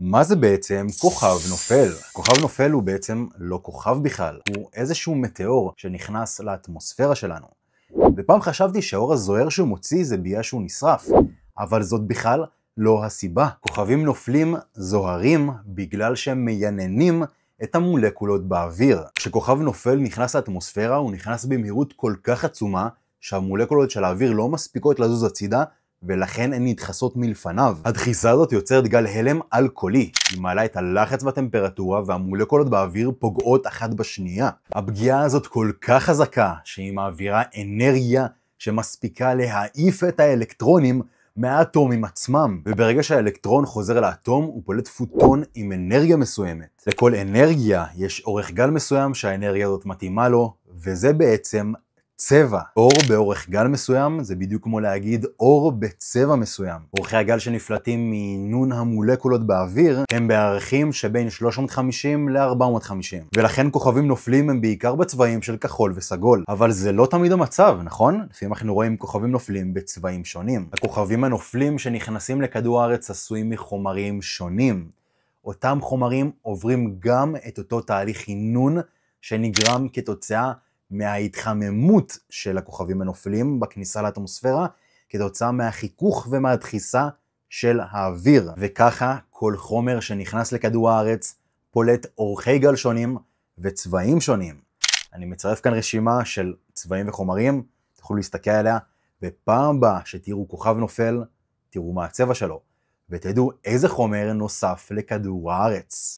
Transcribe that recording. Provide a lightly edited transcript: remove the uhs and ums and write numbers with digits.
מה זה בעצם כוכב נופל? כוכב נופל הוא בעצם לא כוכב בכלל, הוא איזשהו מטאור שנכנס לאטמוספירה שלנו. ופעם חשבתי שהאור הזוהר שהוא מוציא זה בגלל שהוא נשרף, אבל זאת בכלל לא הסיבה. כוכבים נופלים זוהרים בגלל שהם מייננים את המולקולות באוויר. כשכוכב נופל נכנס לאטמוספירה הוא נכנס במהירות כל כך עצומה שהמולקולות של האוויר לא מספיקות לזוז הצידה, ולכן הן נדחסות מלפניו. הדחיסה הזאת יוצרת גל הלם אלכוהולי. היא מעלה את הלחץ והטמפרטורה והמולקולות באוויר פוגעות אחת בשנייה. הפגיעה הזאת כל כך חזקה שהיא מעבירה אנרגיה שמספיקה להעיף את האלקטרונים מהאטומים עצמם. וברגע שהאלקטרון חוזר לאטום הוא פולט פוטון עם אנרגיה מסוימת. לכל אנרגיה יש אורך גל מסוים שהאנרגיה הזאת מתאימה לו, וזה בעצם צבע. אור באורך גל מסוים זה בדיוק כמו להגיד אור בצבע מסוים. אורכי הגל שנפלטים מנון המולקולות באוויר הם בערכים שבין 350 ל-450. ולכן כוכבים נופלים הם בעיקר בצבעים של כחול וסגול. אבל זה לא תמיד המצב, נכון? לפעמים אנחנו רואים כוכבים נופלים בצבעים שונים. הכוכבים הנופלים שנכנסים לכדור הארץ עשויים מחומרים שונים. אותם חומרים עוברים גם את אותו תהליך עינון שנגרם כתוצאה מההתחממות של הכוכבים הנופלים בכניסה לאטמוספירה, כתוצאה מהחיכוך ומהדחיסה של האוויר. וככה כל חומר שנכנס לכדור הארץ פולט אורכי גל שונים וצבעים שונים. אני מצרף כאן רשימה של צבעים וחומרים, תוכלו להסתכל עליה, ופעם הבאה שתראו כוכב נופל, תראו מה הצבע שלו, ותדעו איזה חומר נוסף לכדור הארץ.